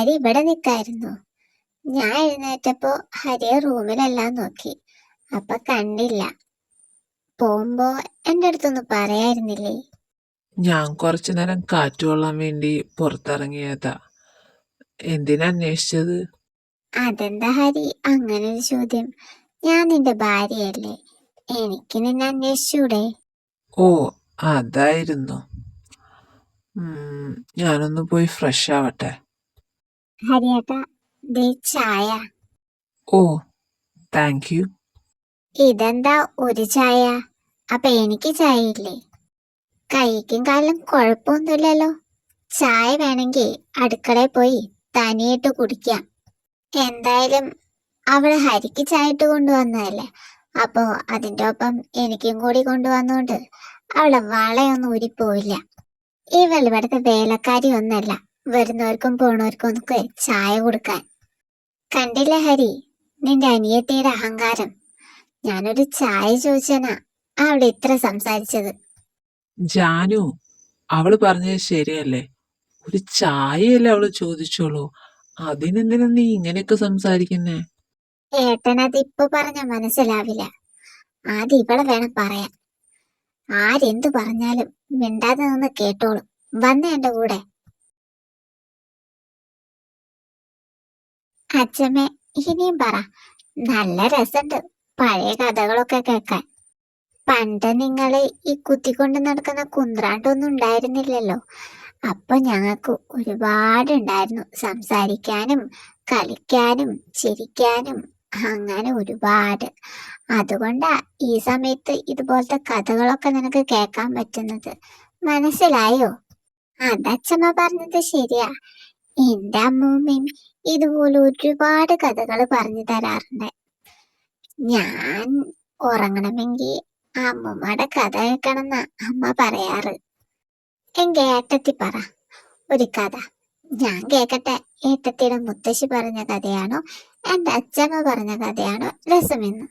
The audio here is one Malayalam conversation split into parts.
ഹരി ഇവിടെ നിൽക്കായിരുന്നു. ഞാൻ എഴുന്നേറ്റപ്പോ ഹരിയെ റൂമിലെല്ലാം നോക്കി, അപ്പൊ കണ്ടില്ല. പോകുമ്പോ എന്റെ അടുത്തൊന്ന് പറയായിരുന്നില്ലേ? ഞാൻ കുറച്ചു നേരം കാറ്റുകൊള്ളാൻ വേണ്ടി പുറത്തിറങ്ങിയതാ. എന്തിനാ അന്വേഷിച്ചത്? അതെന്താ ഹരി അങ്ങനെ ഒരു ചോദ്യം? ഞാൻ നിന്റെ ഭാര്യയല്ലേ, എനിക്ക് നിന്നെ അന്വേഷിച്ചൂടെ? ഓ, അതായിരുന്നു. ഞാനൊന്ന് പോയി ഫ്രഷ് ആവട്ടെ. ഹരിയേട്ടാ, ദേ ചായ. ഓ, താങ്ക് യു. ഇതെന്താ ഒരു ചായ? അപ്പൊ എനിക്ക് ചായ ഇല്ലേ? കൈക്കും കാലിലും കുഴപ്പമൊന്നുമില്ലല്ലോ. ചായ വേണമെങ്കിൽ അടുക്കളയിൽ പോയി തനിയിട്ട് കുടിക്കാം. എന്തായാലും അവള് ഹരിക്ക് ചായ ഇട്ട് കൊണ്ടുവന്നതല്ലേ, അപ്പോ അതിന്റെ ഒപ്പം എനിക്കും കൂടി കൊണ്ടുവന്നോണ്ട് അവളെ വളയൊന്നും ഊരിപ്പോയില്ല. ഇവൾ ഇവിടുത്തെ വേലക്കാരി ഒന്നല്ല, വരുന്നവർക്കും പോണവർക്കും ഒക്കെ ചായ കൊടുക്കാൻ. കണ്ടില്ലേ ഹരി, നിന്റെ അനിയത്തിയുടെ അഹങ്കാരം. ഞാനൊരു ചായ ചോദിച്ചനാ അവിടെ ഇത്ര സംസാരിച്ചത്. ജാനു, അവള് പറഞ്ഞത് ശരിയല്ലേ? ഒരു ചായയല്ലേ അവള് ചോദിച്ചോളൂ, അതിനെന്തിനാ നീ ഇങ്ങനെയൊക്കെ സംസാരിക്കുന്നേ? ഏട്ടനത് ഇപ്പൊ പറഞ്ഞ മനസ്സിലാവില്ല. ആദ്യം ഇവളെ വേണം പറയാൻ. ആരെന്തു പറഞ്ഞാലും മിണ്ടാതെ നിന്ന് കേട്ടോളും. വന്നേ എന്റെ കൂടെ. അച്ഛമ്മേ, ഇനിയും പറ. നല്ല രസമുണ്ട് പഴയ കഥകളൊക്കെ കേൾക്കാൻ. പണ്ട് നിങ്ങള് ഈ കുത്തിക്കൊണ്ട് നടക്കുന്ന കുന്ത്രാണ്ടൊന്നും ഉണ്ടായിരുന്നില്ലല്ലോ. അപ്പൊ ഞങ്ങൾക്ക് ഒരുപാടുണ്ടായിരുന്നു സംസാരിക്കാനും കളിക്കാനും ചിരിക്കാനും, അങ്ങനെ ഒരുപാട്. അതുകൊണ്ടാ ഈ സമയത്ത് ഇതുപോലത്തെ കഥകളൊക്കെ നിനക്ക് കേൾക്കാൻ പറ്റുന്നത്. മനസ്സിലായോ? അതച്ഛമ്മ പറഞ്ഞത് ശരിയാ. എന്റെ അമ്മൂമ്മയും ഇതുപോലെ ഒരുപാട് കഥകൾ പറഞ്ഞു തരാറുണ്ട്. ഞാൻ ഉറങ്ങണമെങ്കിൽ അമ്മൂമ്മയുടെ കഥ കേൾക്കണമെന്നാ അമ്മ പറയാറ്. എങ്കി ഏട്ടത്തി പറ ഒരു കഥ, ഞാൻ കേക്കട്ടെ. ഏട്ടത്തിയുടെ മുത്തശ്ശി പറഞ്ഞ കഥയാണോ എന്റെ അച്ഛമ്മ പറഞ്ഞ കഥയാണോ രസമെന്ന്?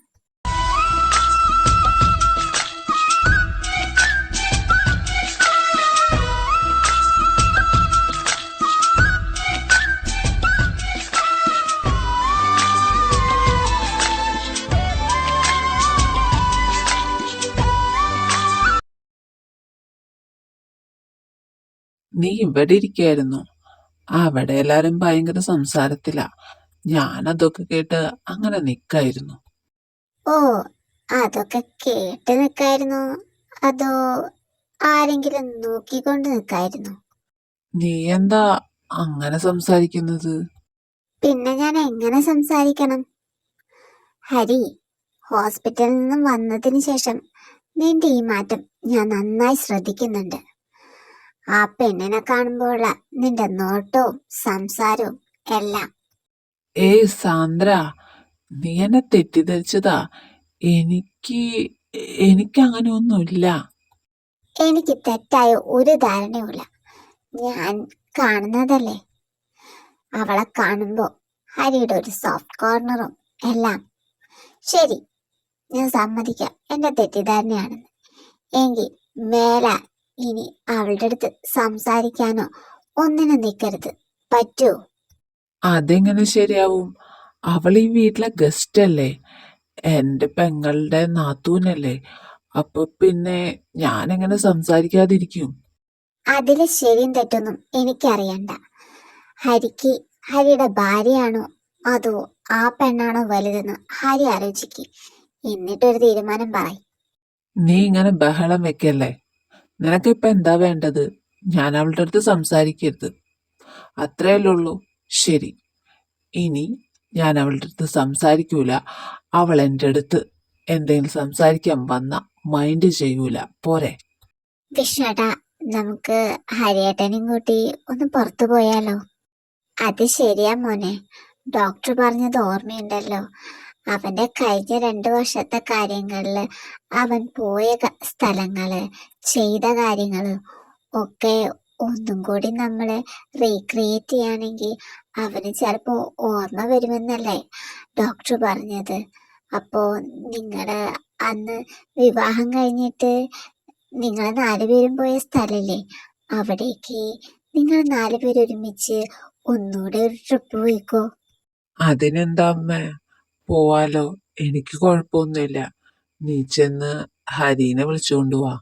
നീ ഇവിടെ ഇരിക്കായിരുന്നു. അവിടെ എല്ലാരും ഭയങ്കര സംസാരത്തിലാ. ഞാനതൊക്കെ കേട്ട് അങ്ങനെ നിക്കായിരുന്നു. ഓ, അതൊക്കെ കേട്ട് നിക്കായിരുന്നു, അതോ ആരെങ്കിലും നോക്കിക്കൊണ്ട് നിക്കായിരുന്നു? നീ എന്താ അങ്ങനെ സംസാരിക്കുന്നത്? പിന്നെ ഞാൻ എങ്ങനെ സംസാരിക്കണം? ഹരി, ഹോസ്പിറ്റലിൽ നിന്നും വന്നതിന് ശേഷം നിന്റെ ഈ മാറ്റം ഞാൻ നന്നായി ശ്രദ്ധിക്കുന്നുണ്ട്. ആ പെണ്ണിനെ കാണുമ്പോഴുള്ള നിന്റെ നോട്ടവും സംസാരവും എല്ലാം. ഏയ് സാന്ദ്ര, നീ എന്നെ തെറ്റിദ്ധരിച്ചതാ. എനിക്ക് അങ്ങനെ ഒന്നുമില്ല. എനിക്ക് തെറ്റായ ഒരു ധാരണയുമില്ല. ഞാൻ കാണുന്നതല്ലേ. അവളെ കാണുമ്പോ ഹരിയുടെ ഒരു സോഫ്റ്റ് കോർണറും എല്ലാം. ശരി, ഞാൻ സമ്മതിക്കാം എന്റെ തെറ്റിദ്ധാരണയാണെന്ന്. എങ്കിൽ മേലാൽ ഇനി അവളുടെ അടുത്ത് സംസാരിക്കാനോ ഒന്നിനും നിൽക്കരുത്. പറ്റൂ? അതെങ്ങനെ ശരിയാവും? അവൾ ഈ വീട്ടിലെ ഗസ്റ്റ് അല്ലേ, എന്റെ പെങ്ങളുടെ നാത്തൂനല്ലേ. അപ്പൊ പിന്നെ ഞാനെങ്ങനെ സംസാരിക്കാതിരിക്കും? അതില് ശരിയും തെറ്റൊന്നും എനിക്കറിയണ്ട. ഹരിക്ക് ഹരിയുടെ ഭാര്യയാണോ അതോ ആ പെണ്ണാണോ വലുതെന്ന് ഹരി ആലോചിക്ക്. എന്നിട്ടൊരു തീരുമാനം പറയും. നീ ഇങ്ങനെ ബഹളം വെക്കല്ലേ. നിനക്കിപ്പൊ എന്താ വേണ്ടത്? ഞാൻ അവളുടെ അടുത്ത് സംസാരിക്കരുത്, അത്രയല്ലേ ഉള്ളൂ. ശരി, ഇനി ഞാൻ അവളുടെ അടുത്ത് സംസാരിക്കൂല. അവൾ എൻ്റെ അടുത്ത് എന്തെങ്കിലും സംസാരിക്കാൻ വന്ന മൈൻഡ് ചെയ്യൂല, പോരെ? വിഷ്ണുട്ടാ, നമുക്ക് ഹരിയേട്ടനെയും കൂട്ടി ഒന്ന് പുറത്തു പോയാലോ? അത് ശരിയാ മോനെ, ഡോക്ടർ പറഞ്ഞത് ഓർമ്മയുണ്ടല്ലോ. അവന്റെ കഴിഞ്ഞ 2 വർഷത്തെ കാര്യങ്ങളില് അവൻ പോയ സ്ഥലങ്ങള്, ചെയ്ത കാര്യങ്ങള് ഒക്കെ ഒന്നും കൂടി നമ്മള് റീക്രിയേറ്റ് ചെയ്യുകയാണെങ്കിൽ അവന് ചിലപ്പോ ഓർമ്മ വരുമെന്നല്ലേ ഡോക്ടർ പറഞ്ഞത്. അപ്പോ നിങ്ങള് അന്ന് വിവാഹം കഴിഞ്ഞിട്ട് നിങ്ങൾ 4 പേരും പോയ സ്ഥലല്ലേ, അവിടേക്ക് നിങ്ങൾ 4 പേര് ഒരുമിച്ച് ഒന്നുകൂടെ ഒരു ട്രിപ്പ് പോയിക്കോ. അതിനെന്താ അമ്മേ, പോവാലോ. എനിക്ക് കുഴപ്പമൊന്നുമില്ല. നീ ചെന്ന് ഹരീനെ വിളിച്ചുകൊണ്ട് വാ.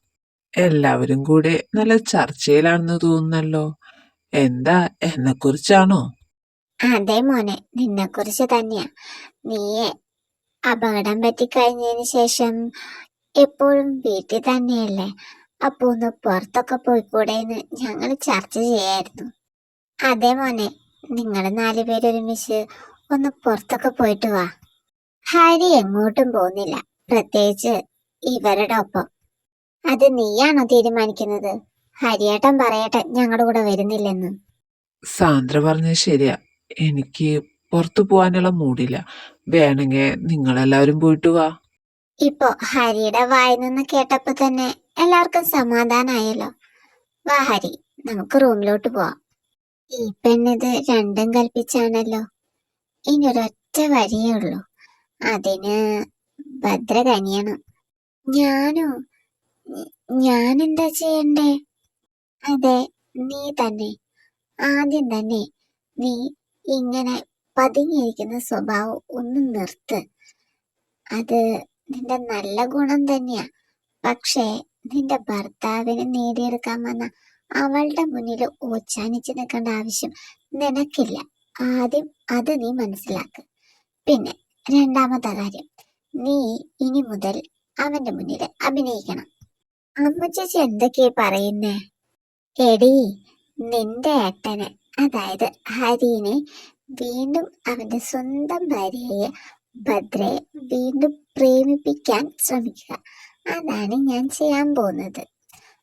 എല്ലാവരും കൂടെ നല്ല ചർച്ചയിലാണെന്ന് തോന്നുന്നല്ലോ. എന്താ, എന്നെക്കുറിച്ചാണോ? അതെ മോനെ, നിന്നെ കുറിച്ച് തന്നെയാ. നീയെ അപകടം പറ്റിക്കഴിഞ്ഞതിന് ശേഷം എപ്പോഴും വീട്ടിൽ തന്നെയല്ലേ, അപ്പൊ ഒന്ന് പുറത്തൊക്കെ പോയിക്കൂടെന്ന് ഞങ്ങൾ ചർച്ച ചെയ്യായിരുന്നു. അതെ മോനെ, നിങ്ങൾ 4 പേര് ഒരുമിച്ച് ഒന്ന് പുറത്തൊക്കെ പോയിട്ട് വാ. ഹരി എങ്ങോട്ടും പോകുന്നില്ല, പ്രത്യേകിച്ച് ഇവരുടെ ഒപ്പം. അത് നീയാണോ തീരുമാനിക്കുന്നത്? ഹരിയേട്ടൻ പറയട്ടെ ഞങ്ങളുടെ കൂടെ വരുന്നില്ലെന്ന്. സാന്ദ്ര പറഞ്ഞത് ശരിയാ. എനിക്ക് പുറത്തു പോകാനുള്ള മൂഡില്ല. വേണമെങ്കിൽ നിങ്ങളെല്ലാവരും പോയിട്ട് വാ. ഇപ്പൊ ഹരിയുടെ വായിൽ നിന്ന് കേട്ടപ്പോ തന്നെ എല്ലാവർക്കും സമാധാനായല്ലോ. വാ ഹരി, നമുക്ക് റൂമിലോട്ട് പോവാം. ഈ പെണ്ണിത് രണ്ടും കൽപ്പിച്ചാണല്ലോ. ഇനി ഒരൊറ്റ വഴിയേ ഉള്ളൂ, അതിന് ഭദ്ര കനിയണം. ഞാനോ? ഞാനെന്താ ചെയ്യണ്ടേ? അതെ, നീ തന്നെ. ആദ്യം തന്നെ നീ ഇങ്ങനെ പതുങ്ങിയിരിക്കുന്ന സ്വഭാവം ഒന്ന് നിർത്ത്. അത് നിന്റെ നല്ല ഗുണം തന്നെയാ. പക്ഷേ നിന്റെ ഭർത്താവിനെ നേടിയെടുക്കാൻ വന്ന അവളുടെ മുന്നിൽ ഓച്ചാനിച്ച് നിൽക്കേണ്ട ആവശ്യം നിനക്കില്ല. ആദ്യം അത് നീ മനസ്സിലാക്ക്. പിന്നെ രണ്ടാമത്തെ കാര്യം, നീ ഇനി മുതൽ അവന്റെ മുന്നിൽ അഭിനയിക്കണം. അമ്മ ചേച്ചി എന്തൊക്കെയാ പറയുന്നേ? എടീ, നിന്റെ ഏട്ടനെ, അതായത് ഹരിനെ വീണ്ടും അവന്റെ സ്വന്തം ഭാര്യയെ ഭദ്രയെ വീണ്ടും പ്രേമിപ്പിക്കാൻ ശ്രമിക്കുക. അതാണ് ഞാൻ ചെയ്യാൻ പോകുന്നത്.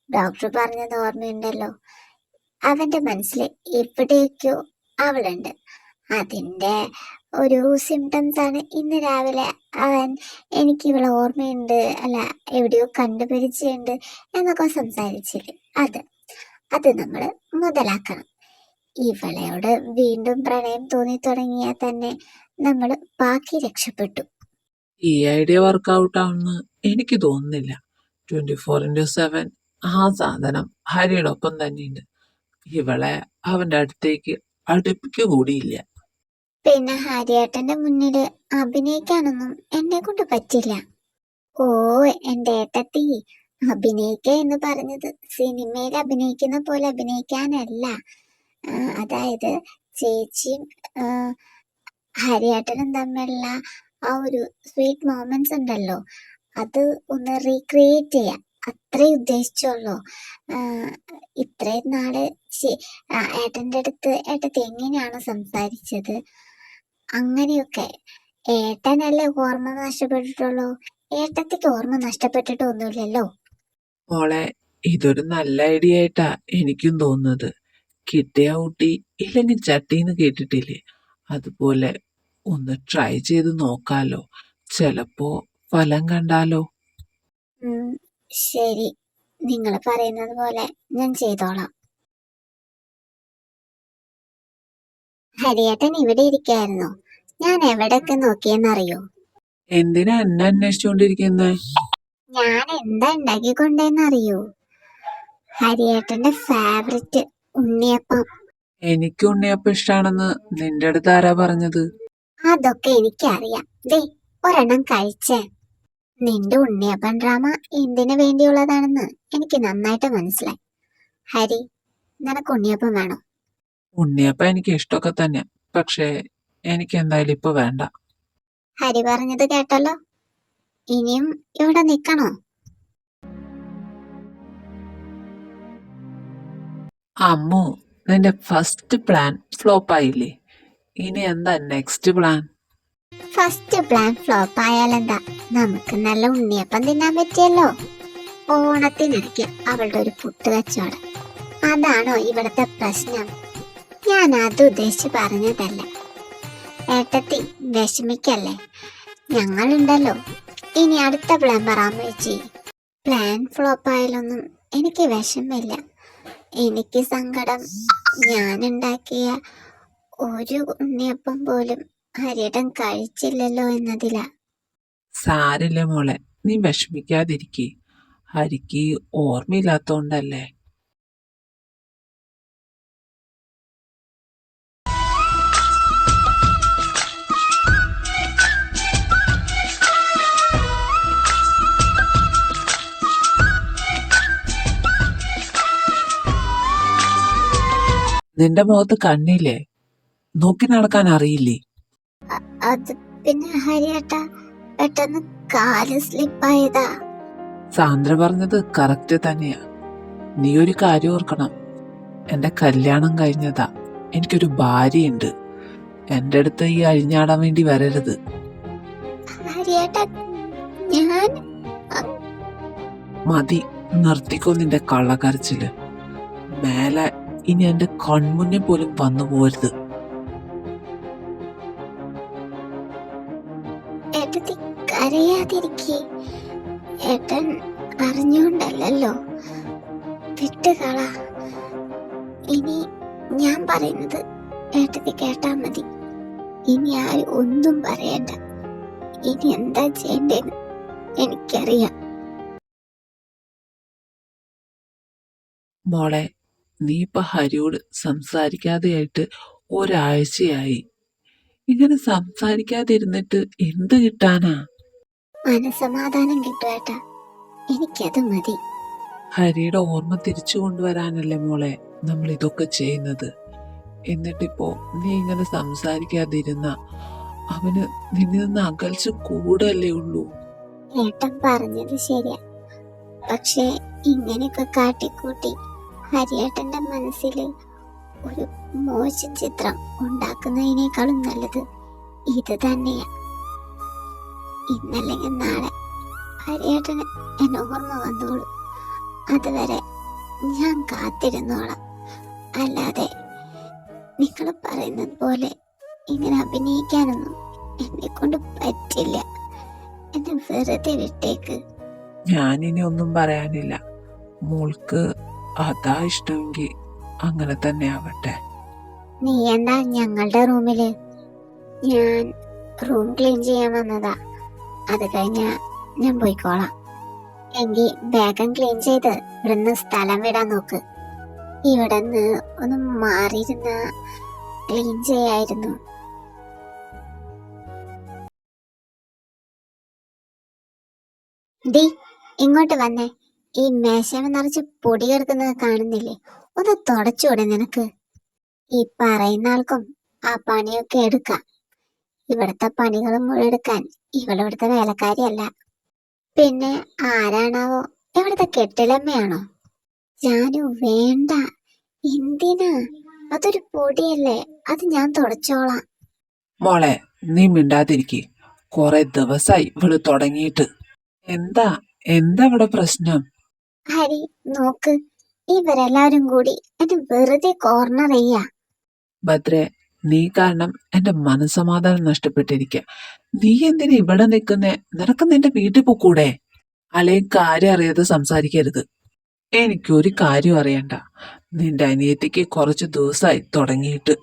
ഡോക്ടർ പറഞ്ഞത് ഓർമ്മയുണ്ടല്ലോ, അവന്റെ മനസ്സിൽ എവിടേക്കോ അവളുണ്ട്. അതിന്റെ ഒരു സിംറ്റംസ് ആണ് ഇന്ന് രാവിലെ അവൻ എനിക്ക് ഇവളെ ഓർമ്മയുണ്ട്, അല്ല എവിടെയോ കണ്ടുപരിചയുണ്ട് എന്നൊക്കെ സംസാരിച്ചില്ലേ, അത് നമ്മൾ മുതലാക്കണം. ഇവളയോട് വീണ്ടും പ്രണയം തോന്നി തുടങ്ങിയാൽ തന്നെ നമ്മൾ ബാക്കി രക്ഷപ്പെട്ടു. ഈ ഐഡിയ വർക്കൗട്ട് ആവുമെന്ന് എനിക്ക് തോന്നുന്നില്ല. 24/7 ആ സാധനം ഹരിയുടെ ഒപ്പം തന്നെയുണ്ട്. ഇവളെ അവന്റെ അടുത്തേക്ക് അടുപ്പിക്കുക കൂടിയില്ല. പിന്നെ ഹരിയേട്ടന്റെ മുന്നിൽ അഭിനയിക്കാനൊന്നും എന്നെ കൊണ്ട് പറ്റില്ല. ഓ എന്റെ ഏട്ടത്തി, അഭിനയിക്ക എന്ന് പറഞ്ഞത് സിനിമയിൽ അഭിനയിക്കുന്ന പോലെ അഭിനയിക്കാനല്ല. അതായത് ചേച്ചിയും ഹരിയേട്ടനും തമ്മിലുള്ള ആ ഒരു സ്വീറ്റ് മൊമെന്റ്സ് ഉണ്ടല്ലോ, അത് ഒന്ന് റീക്രിയേറ്റ് ചെയ്യാം, അത്രേ ഉദ്ദേശിച്ചുള്ളൂ. ഇത്രയും നാള് ഏട്ടന്റെ അടുത്ത് ഏട്ടത്തി എങ്ങനെയാണ് സംസാരിച്ചത്, അങ്ങനെയൊക്കെ. ഏട്ടനല്ലേ ഓർമ്മ നഷ്ടപ്പെട്ടിട്ടുള്ളൂ, ഏട്ടത്തിക്ക് ഓർമ്മ നഷ്ടപ്പെട്ടിട്ടൊന്നുമില്ലല്ലോ. മോളെ, ഇതൊരു നല്ല ഐഡിയ ആയിട്ടാ എനിക്കും തോന്നുന്നത്. കിട്ടിയ ഊട്ടി ഇല്ലെങ്കിൽ ചട്ടിന്ന് കേട്ടിട്ടില്ലേ, അതുപോലെ ഒന്ന് ട്രൈ ചെയ്ത് നോക്കാലോ. ചിലപ്പോ ഫലം കണ്ടാലോ. ശരി, നിങ്ങൾ പറയുന്നത് പോലെ ഞാൻ ചെയ്തോളാം. ഹരിയേട്ടൻ ഇവിടെ ഇരിക്കായിരുന്നോ? ഞാൻ എവിടെയൊക്കെ നോക്കിയെന്നറിയോ? എന്തിനാ എന്നെ അന്വേഷിച്ചുകൊണ്ടിരിക്കുന്നേ? ഞാൻ എന്താ ഉണ്ടാക്കിക്കൊണ്ടേന്നറിയോ? ഹരിയേട്ടന്റെ ഫേവററ്റ് ഉണ്ണിയപ്പം. എനിക്ക് ഉണ്ണിയപ്പം ഇഷ്ടാണെന്ന് നിന്റെ അടുത്ത് ആരാ പറഞ്ഞത്? അതൊക്കെ എനിക്കറിയാം. ദേ, ഒരെണ്ണം കഴിച്ചേ. നിന്റെ ഉണ്ണിയപ്പൻ ഡ്രാമ എന്തിനു വേണ്ടിയുള്ളതാണെന്ന് എനിക്ക് നന്നായിട്ട് മനസ്സിലായി. ഹരി, നിനക്ക് ഉണ്ണിയപ്പം വേണോ? ഉണ്ണിയപ്പം എനിക്ക് ഇഷ്ടമൊക്കെ തന്നെ, പക്ഷേ എനിക്ക് എന്തായാലും ഇപ്പൊ വേണ്ട. ഹരി പറഞ്ഞത് കേട്ടല്ലോ, ഇനിയും ഇവിടെ നിക്കണോ? അമ്മു, നിന്റെ ഫസ്റ്റ് പ്ലാൻ ഫ്ലോപ്പ് ആയില്ലേ? ഇനി എന്താ next plan? First plan flop ആയാലെന്താ, നമുക്ക് നല്ല ഉണ്ണിയപ്പം തിന്നാൻ പറ്റിയല്ലോ. ഓണത്തിനിടയ്ക്ക് അവളുടെ ഒരു പുട്ട് കച്ചവടം, അതാണോ ഇവിടത്തെ പ്രശ്നം? ഞാൻ അത് ഉദ്ദേശിച്ച് പറഞ്ഞതല്ല. ഏട്ടത്തി വിഷമിക്കല്ലേ, ഞങ്ങളുണ്ടല്ലോ. ഇനി അടുത്ത പ്ലാൻ പറയാൻ ചേച്ചി. പ്ലാൻ ഫ്ലോപ്പ് ആയാലൊന്നും എനിക്ക് വിഷമില്ല. എനിക്ക് സങ്കടം ഞാൻ ഉണ്ടാക്കിയ ഒരു ഉണ്ണിയപ്പം പോലും ഹരിയേട്ടൻ കഴിച്ചില്ലല്ലോ എന്നതിലാ. സാരില്ല മോളെ, നീ വിഷമിക്കാതിരിക്കേ. ഹരിക്ക് ഓർമ്മയില്ലാത്തോണ്ടല്ലേ. നിന്റെ മുഖത്ത് കണ്ണില്ലേ? നോക്കി നടക്കാൻ അറിയില്ലേ? അത് പിന്നെ ഹരിയേട്ട, പെട്ടെന്ന് കാല് സ്ലിപ്പായതാ. സാന്ദ്ര പറഞ്ഞത് കറക്റ്റ് തന്നെയാ. നീ ഒരു കാര്യം ഓർക്കണം, എന്റെ കല്യാണം കഴിഞ്ഞതാ, എനിക്കൊരു ഭാര്യയുണ്ട്. എന്റെ അടുത്ത് ഈ അഴിഞ്ഞാടാൻ വേണ്ടി വരരുത്. ഹരിയേട്ട, ഞാൻ മതി, നിർത്തിക്കോ നിന്റെ കള്ളക്കരച്ചില്. മേലെ ഇനി എന്റെ കൺമുന്നിൽ പോലും വന്നു പോരുത്. ഏട്ടത്തി കരയാതിരിക്കേ. ഏട്ടൻ അറിഞ്ഞോണ്ടല്ലോ. വിട്ടുകള. ഇനി ഞാൻ പറയുന്നത് ഏട്ടത്തി കേട്ടാ മതി. ഇനി ആരും ഒന്നും പറയണ്ട. ഇനി എന്താ ചെയ്യേണ്ടതെന്ന് എനിക്കറിയാം. മോളെ, നീ ഇപ്പൊ ഹരിയോട് സംസാരിക്കാതെയായിട്ട് ഒരാഴ്ചയായി. ഇങ്ങനെ സംസാരിക്കാതിരുന്നിട്ട് എന്ത് കിട്ടാനാ? മനസമാധാനം കിട്ടുവേട്ട, എനിക്കത് മതി. ഹരിയുടെ ഓർമ്മ തിരിച്ചു കൊണ്ടുവരാനല്ലേ മോളെ നമ്മൾ ഇതൊക്കെ ചെയ്യുന്നത്. എന്നിട്ടിപ്പോ നീ ഇങ്ങനെ സംസാരിക്കാതിരുന്ന അവന് നിന്നിൽ നിന്ന് അകൽച്ച കൂടല്ലേ ഉള്ളൂ. ഏട്ടൻ പറഞ്ഞത് ശരിയാ. പക്ഷെ ഇങ്ങനെയൊക്കെ കാട്ടിക്കൂട്ടി ഹരിയേട്ടന്റെ മനസ്സിൽ ഒരു മോശം ചിത്രം ഉണ്ടാക്കുന്നതിനേക്കാളും നല്ലത് ഇത് തന്നെയാ. ഇന്നല്ലെങ്കിൽ നാളെ ഹരിയേട്ടന് എന്നെ ഓർമ്മ വന്നോളൂ. അതുവരെ ഞാൻ കാത്തിരുന്നോളാം. അല്ലാതെ നിങ്ങൾ പറയുന്നത് പോലെ ഇങ്ങനെ അഭിനയിക്കാനൊന്നും എന്നെ കൊണ്ട് പറ്റില്ല. എന്നെ വെറുതെ വിട്ടേക്ക്. ഞാനിനി ഒന്നും പറയാനില്ല. മോൾക്ക് അതാ ഇഷ്ടമെങ്കിൽ അങ്ങനെ തന്നെ ആവട്ടെ. നീ എന്താ ഞങ്ങളുടെ റൂമില്? ഞാൻ റൂം ക്ലീൻ ചെയ്യാൻ വന്നതാ. അത് കഴിഞ്ഞ ഞാൻ പോയിക്കോളാം. എങ്കിൽ വേഗം ക്ലീൻ ചെയ്ത് ഇവിടുന്ന് സ്ഥലം വിടാൻ നോക്ക്. ഇവിടെ നിന്ന് ഒന്ന് മാറിയിരുന്ന ക്ലീൻ ചെയ്യായിരുന്നു. ഡി, ഇങ്ങോട്ട് വന്നേ. ഈ മേശമ നിറച്ച് പൊടി കിടക്കുന്നത് കാണുന്നില്ലേ? ഒന്ന് തുടച്ചൂടെ നിനക്ക്? ഈ പറയുന്ന ആൾക്കും ആ പണിയൊക്കെ എടുക്കാം. ഇവിടുത്തെ പണികൾ മുഴുവെടുക്കാൻ ഇവളിവിടുത്തെ വേലക്കാരിയല്ല. പിന്നെ ആരാണാവോ? ഇവിടുത്തെ കെട്ടിലമ്മയാണോ? ജാനു, വേണ്ട. എന്തിനാ? അതൊരു പൊടിയല്ലേ, അത് ഞാൻ തുടച്ചോളാം. മോളെ, നീ മിണ്ടാതിരിക്കെ. കുറെ ദിവസമായി ഇവള് തുടങ്ങിയിട്ട്. എന്താ എന്താ ഇവിടെ പ്രശ്നം? ഹരി, നോക്ക്, ഇവരെല്ലാവരും കൂടി എന്നെ വെറുതെ കോർണർ ചെയ്യാ. ഭദ്രെ, നീ കാരണം എന്റെ മനസ്സമാധാനം നഷ്ടപ്പെട്ടിരിക്കുക. നീ എന്തിനാ ഇവിടെ നിൽക്കുന്നേ? നിനക്ക് നിന്റെ വീട്ടിൽ പോക്കൂടെ? അല്ലെ കാര്യം അറിയാതെ സംസാരിക്കരുത്. എനിക്കൊരു കാര്യം അറിയണ്ട. നിന്റെ അനിയത്തിക്ക് കുറച്ച് ദിവസമായി തുടങ്ങിയിട്ട്.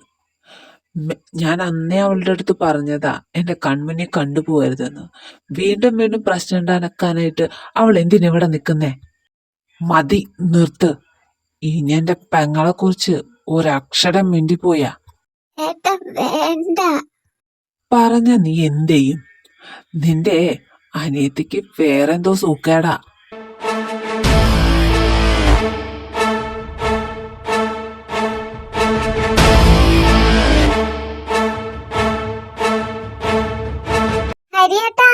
ഞാൻ അന്നേ അവളുടെ അടുത്ത് പറഞ്ഞതാ എന്റെ കൺമുന്നിൽ കണ്ടുപോകരുതെന്ന്. വീണ്ടും വീണ്ടും പ്രശ്നം ഉണ്ടാക്കാനായിട്ട് അവൾ എന്തിനിവിടെ നിൽക്കുന്നേ? മതി, നിർത്ത്. ഇനി എന്റെ പെങ്ങളെ കുറിച്ച് ഒരക്ഷരം മിണ്ടിപ്പോയാ ഏട്ടാ, വേണ്ട. പറഞ്ഞ നീ എന്തെയും? നിന്റെ അനിയത്തിക്ക് വേറെന്തോ സൂക്കേടാ. ഹരിയേട്ടാ,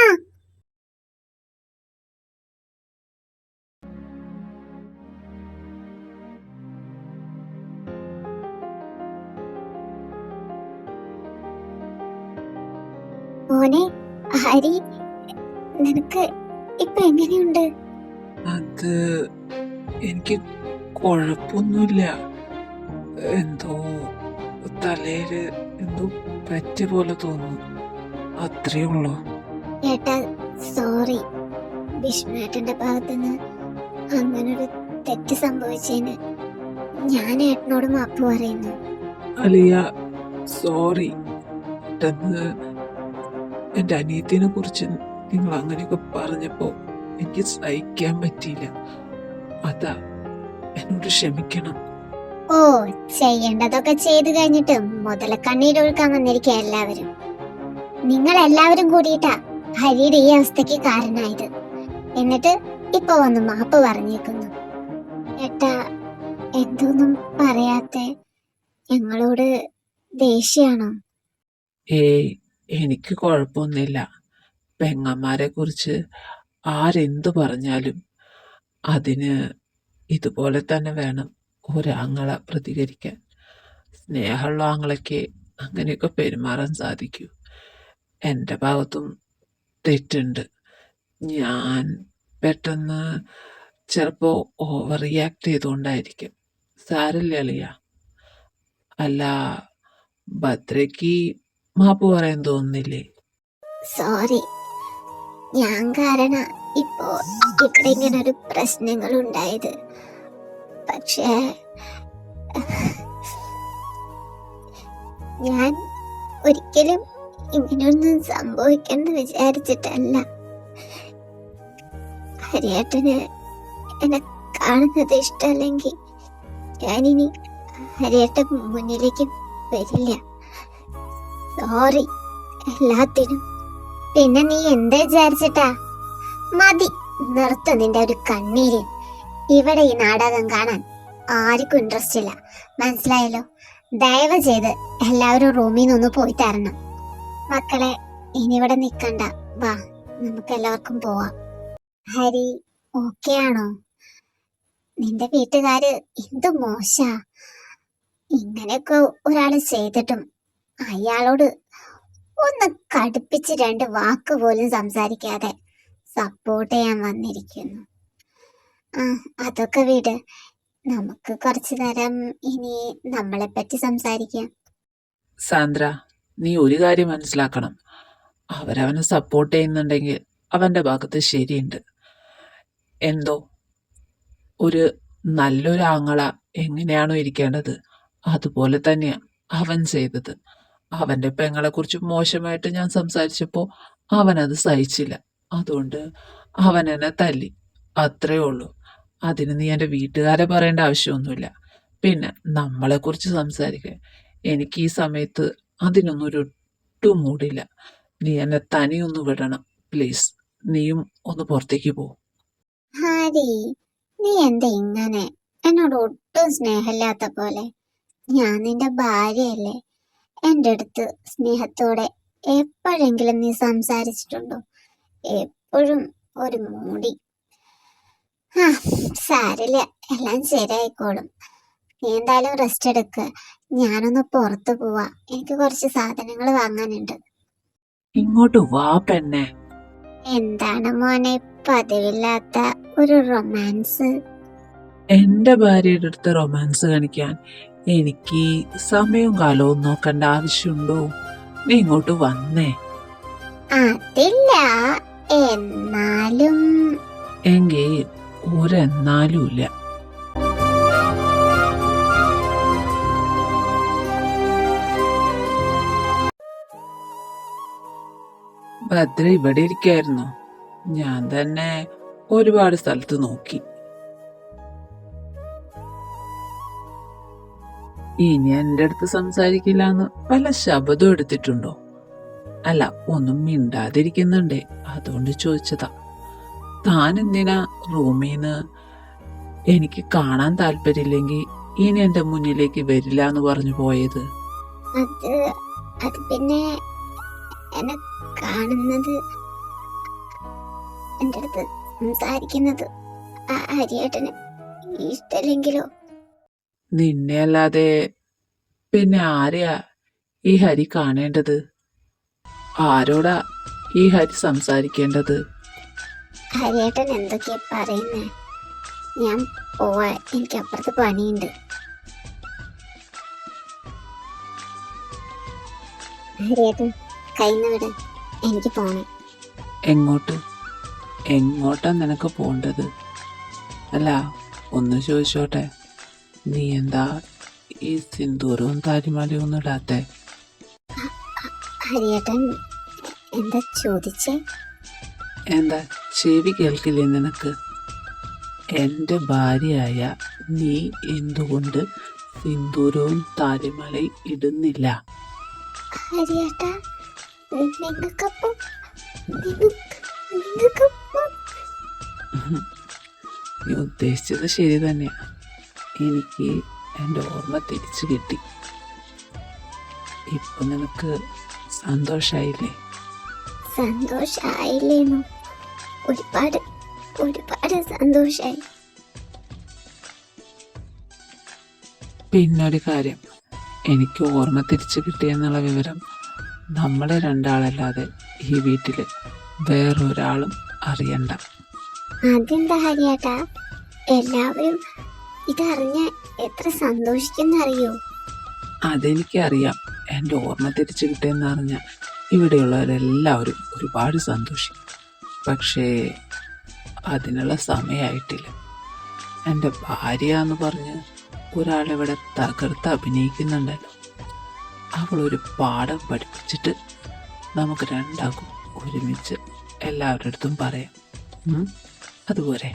മോനെ ഹരി, നിനക്ക് ഇപ്പൊ എങ്ങനെയുണ്ട്? അത് എനിക്ക് കുഴപ്പമൊന്നുമില്ല. എന്തോ തലയില് എന്തോ പറ്റിയ പോലെ തോന്നുന്നു, അത്രേ ഉള്ളൂ. ഏട്ടാ, സോറി. വിഷ്ണുവേട്ടന്റെ ഭാഗത്തുനിന്ന് അങ്ങനൊരു തെറ്റ് സംഭവിച്ചതിന് ഞാൻ ഏട്ടനോട് മാപ്പ് പറയുന്നു. അലിയ, സോറി. പെട്ടെന്ന് എന്റെ അനിയത്തിനെ കുറിച്ച് നിങ്ങൾ അങ്ങനെയൊക്കെ പറഞ്ഞപ്പോ എനിക്ക് സഹിക്കാൻ പറ്റിയില്ല. അതാ, എന്നോട് ക്ഷമിക്കണം. ഓ, ചെയ്യേണ്ടതൊക്കെ ചെയ്തു കഴിഞ്ഞിട്ട് മുതലക്കണ്ണീരൊഴുക്കാൻ വന്നിരിക്കുക എല്ലാവരും. നിങ്ങൾ എല്ലാവരും കൂടിയിട്ടാ ഹരിയുടെ ഈ അവസ്ഥക്ക് കാരണമായത്. എന്നിട്ട് ഇപ്പൊ വന്ന് മാപ്പ് പറഞ്ഞേക്കുന്നു. ഏട്ടാ, എന്തൊന്നും പറയാത്തെ? ഞങ്ങളോട് ദേഷ്യാണോ? ഏയ്, എനിക്ക് കുഴപ്പമൊന്നുമില്ല. പെങ്ങന്മാരെ കുറിച്ച് ആരെന്തു പറഞ്ഞാലും അതിന് ഇതുപോലെ തന്നെ വേണം ഒരാങ്ങള പ്രതികരിക്കാൻ. സ്നേഹമുള്ള ആങ്ങളയ്ക്ക് അങ്ങനെയൊക്കെ പെരുമാറാൻ സാധിക്കൂ. എൻ്റെ ഭാഗത്തും തെറ്റുണ്ട്. ഞാൻ പെട്ടെന്ന് ചിലപ്പോൾ ഓവർ റിയാക്ട് ചെയ്തുകൊണ്ടായിരിക്കും. സാരല്ല അളിയ. അല്ല, ഭദ്രയ്ക്ക് മാപ്പ് പറയാൻ തോന്നുന്നില്ലേ? സോറി, ഞാൻ കാരണം ഇപ്പോ ഇവിടെ ഇങ്ങനെ ഒരു പ്രശ്നങ്ങൾ ഉണ്ടായത്. പക്ഷേ ഞാൻ ഒരിക്കലും ഇങ്ങനെയൊന്നും സംഭവിക്കെന്ന് വിചാരിച്ചിട്ടല്ല. ഹരിയേട്ടന് എന്നെ കാണുന്നത് ഇഷ്ടമല്ലെങ്കിൽ ഞാനിനി ഹരിയേട്ടൻ മുന്നിലേക്ക് വരില്ല. സോറി എല്ലാത്തിനും. പിന്നെ നീ എന്താ വിചാരിച്ചിട്ടാ? മതി, നിർത്ത നിന്റെ ഒരു കണ്ണീര്. ഇവിടെ ഈ നാടകം കാണാൻ ആർക്കും ഇൻട്രസ്റ്റ് ഇല്ല, മനസ്സിലായല്ലോ? ദയവ് ചെയ്ത് എല്ലാവരും റൂമിൽ നിന്ന് പോയി തരണം. മക്കളെ, ഇനി ഇവിടെ നിക്കണ്ട, വാ നമുക്ക് എല്ലാവർക്കും പോവാം. ഹരി ഓക്കെ ആണോ? നിന്റെ വീട്ടുകാര് എന്ത് മോശാ, ഇങ്ങനെയൊക്കെ ഒരാള് ചെയ്തിട്ടും അയാളോട് ഒന്ന് കടുപ്പിച്ച് 2 വാക്ക് പോലും സംസാരിക്കാതെ സപ്പോർട്ട് ചെയ്യാൻ വന്നിരിക്കുന്നു. അതൊക്കെ വിട്, നമുക്ക് കുറച്ചു നേരം ഇനി നമ്മളെ പറ്റി സംസാരിക്കാം. സാന്ദ്ര, നീ ഒരു കാര്യം മനസ്സിലാക്കണം. അവരവനെ സപ്പോർട്ട് ചെയ്യുന്നുണ്ടെങ്കിൽ അവൻ്റെ ഭാഗത്ത് ശരിയുണ്ട്. എന്തോ ഒരു നല്ലൊരു ആങ്ങള എങ്ങനെയാണോ ഇരിക്കേണ്ടത് അതുപോലെ തന്നെയാണ് അവൻ ചെയ്തത്. അവൻ്റെ പെങ്ങളെക്കുറിച്ച് മോശമായിട്ട് ഞാൻ സംസാരിച്ചപ്പോൾ അവനത് സഹിച്ചില്ല. അതുകൊണ്ട് അവൻ എന്നെ തല്ലി, അത്രേ ഉള്ളൂ. അതിന് നീ എൻ്റെ വീട്ടുകാരെ പറയേണ്ട ആവശ്യമൊന്നുമില്ല. പിന്നെ നമ്മളെക്കുറിച്ച് സംസാരിക്കാൻ എനിക്ക് ഈ സമയത്ത് അതിനൊന്നും ഒട്ടും മൂടില്ല. നീ എന്നെ തനിയൊന്ന് വിടണം പ്ലീസ്. നീയും ഒന്ന് പുറത്തേക്ക് പോ. ഹരി, നീ എന്താ ഇങ്ങനെ എന്നോട് ഒട്ടും സ്നേഹമില്ലാത്ത പോലെ? ഞാൻ നിന്റെ ഭാര്യയല്ലേ. എൻ്റെ അടുത്ത് സ്നേഹത്തോടെ എപ്പോഴെങ്കിലും നീ സംസാരിച്ചിട്ടുണ്ടോ? എപ്പോഴും ഒരു മൂടി. സാരില്ല, എല്ലാം ശരിയായിക്കോളും. നീ എന്തായാലും റെസ്റ്റ് എടുക്ക്. ഞാനൊന്ന് പുറത്തു പോവാ, എനിക്ക് കുറച്ച് സാധനങ്ങൾ വാങ്ങാനുണ്ട്. ഇങ്ങോട്ട് വാ പെണ്ണെ. എന്താണ് മോനെ പതിവില്ലാത്ത ഒരു റൊമാൻസ്? എൻ്റെ ഭാര്യയുടെ അടുത്ത് റൊമാൻസ് കാണിക്കാൻ എനിക്ക് സമയവും കാലവും നോക്കേണ്ട ആവശ്യമുണ്ടോ? നീ ഇങ്ങോട്ട് വന്നേ. അതില്ല, എന്നാലും. എങ്കിൽ ഒരെന്നാലും ഇല്ല. ഭദ്ര ഇവിടെ ഇരിക്കായിരുന്നു. ഞാൻ തന്നെ ഒരുപാട് സ്ഥലത്ത് നോക്കി. ഇനി എൻ്റെ അടുത്ത് സംസാരിക്കില്ല എന്ന് വല്ല ശബ്ദം എടുത്തിട്ടുണ്ടോ? അല്ല, ഒന്നും മിണ്ടാതിരിക്കുന്നുണ്ടേ, അതുകൊണ്ട് ചോദിച്ചതാ. താൻ എന്തിനാ റൂമീന്ന് എനിക്ക് കാണാൻ താല്പര്യമില്ലെങ്കിൽ ഇനി എൻ്റെ മുന്നിലേക്ക് വരില്ല എന്ന് പറഞ്ഞു പോയത്? അത് പിന്നെ എന്നെ കാണുന്നത്, എൻ്റെ അടുത്ത് സംസാരിക്കുന്നത് ഹരിയേട്ടന് ഇഷ്ടമില്ലെങ്കിലോ? നിന്നെ അല്ലാതെ പിന്നെ ആരെയാ ഈ ഹരി കാണേണ്ടത്? ആരോടാ ഈ ഹരി സംസാരിക്കേണ്ടത്? ഹരിയേട്ടൻ എന്തൊക്കെയാ പറയുന്നേ? ഞാൻ പോവാ, എനിക്ക് അപ്പുറത്ത് പണിയുണ്ട്. ഹരിയേട്ടൻ കയ്യിന്ന് വിട്, എനിക്ക് പോണം. എങ്ങോട്ട്? എങ്ങോട്ടാ നിനക്ക് പോണ്ടത്? അല്ല, ഒന്ന് ചോദിച്ചോട്ടെ, നീ എന്താ ഈ സിന്ദൂരവും താലിമാലയും ഒന്നും ഇടാത്തെ? ഹരിയേട്ടൻ എന്താ ചോദിച്ചേ? എന്താ ചെവി കേൾക്കില്ലേ നിനക്ക്? എൻ്റെ ഭാര്യയായ നീ എന്തുകൊണ്ട് സിന്ദൂരവും താലിമാലയും ഇടുന്നില്ല? ഹരിയേട്ടാ, നിങ്ങൾക്കപ്പം നീ ഉദ്ദേശിച്ചത് ശരി തന്നെയാ. എനിക്ക് എൻ്റെ ഓർമ്മ തിരിച്ചു കിട്ടി. ഇപ്പൊ നിനക്ക് സന്തോഷായില്ലേ? സന്തോഷായില്ലേന്നു? ഒരുപാട് ഒരുപാട് സന്തോഷായി. പിന്നൊരു കാര്യം, എനിക്ക് ഓർമ്മ തിരിച്ചു കിട്ടിയെന്നുള്ള വിവരം നമ്മളെ രണ്ടാളല്ലാതെ ഈ വീട്ടിൽ വേറൊരാളും അറിയണ്ട. അതെന്താ ഹരിയേട്ടാ? എല്ലാവരും ഇതറിഞ്ഞ എത്ര സന്തോഷിക്കുന്നറിയോ? അതെനിക്കറിയാം. എൻ്റെ ഓർമ്മ തിരിച്ചു കിട്ടിയെന്ന് അറിഞ്ഞാൽ ഇവിടെയുള്ളവരെല്ലാവരും ഒരുപാട് സന്തോഷിക്കും. പക്ഷേ അതിനുള്ള സമയമായിട്ടില്ല. എൻ്റെ ഭാര്യ എന്ന് പറഞ്ഞ് ഒരാളിവിടെ തകർത്ത് അഭിനയിക്കുന്നുണ്ടല്ലോ. അവളൊരു പാഠം പഠിപ്പിച്ചിട്ട് നമുക്ക് രണ്ടാക്കും ഒരുമിച്ച് എല്ലാവരുടെ അടുത്തും പറയാം. അതുപോലെ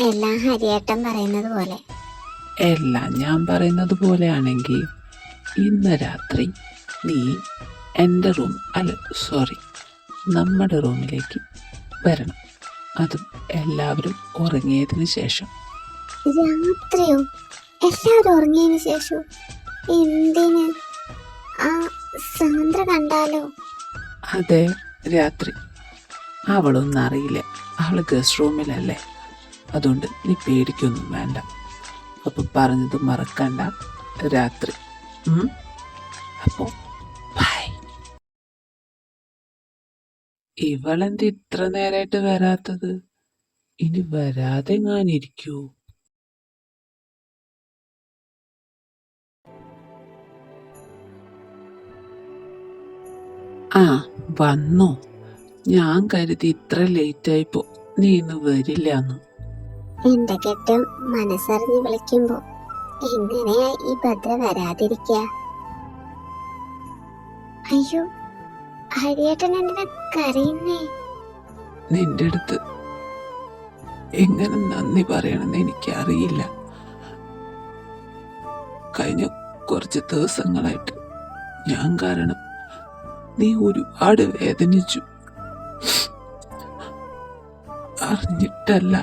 എല്ലാം ഹരിയേട്ടൻ പറയുന്നത് പോലെ. എല്ലാം ഞാൻ പറയുന്നത് പോലെയാണെങ്കിൽ ഇന്ന് രാത്രി നീ എൻ്റെ നമ്മുടെ റൂമിലേക്ക് വരണം. അതും എല്ലാവരും ഉറങ്ങിയതിന് ശേഷം. രാത്രിയോ? എല്ലാവരും ഉറങ്ങിയതിന് ശേഷം? എന്തിന്? ആ സാന്ദ്ര കണ്ടാലോ? അതെ, രാത്രി. അവളൊന്നും അറിയില്ല, അവള് ഗസ്റ്റ് റൂമിലല്ലേ. അതുകൊണ്ട് നീ പേടിക്കൊന്നും വേണ്ട. അപ്പൊ പറഞ്ഞത് മറക്കണ്ട, രാത്രി. അപ്പോ ബൈ. ഇവളെന്ത് ഇത്ര നേരായിട്ട് വരാത്തത്? ഇനി വരാതെ ഞാനിരിക്കൂ? ആ വന്നോ? ഞാൻ കരുതി ഇത്ര ലേറ്റായിപ്പോ നീ ഇന്ന് വരില്ലാന്ന്. എന്റെ കെട്ടും മനസ്സറിഞ്ഞ് വിളിക്കുമ്പോ എങ്ങനെയാ ഈ ഭദ്ര വരാതിരിക്ക? അയ്യോ, ഹരിയേട്ടൻ എന്തിനാ കരയുന്നേ? നിന്റെ അടുത്ത് എങ്ങനെ നന്ദി പറയണമെന്ന് എനിക്കറിയില്ല. കഴിഞ്ഞ കുറച്ച് ദിവസങ്ങളായിട്ട് ഞാൻ കാരണം നീ ഒരുപാട് വേദനിച്ചു. അറിഞ്ഞിട്ടല്ല,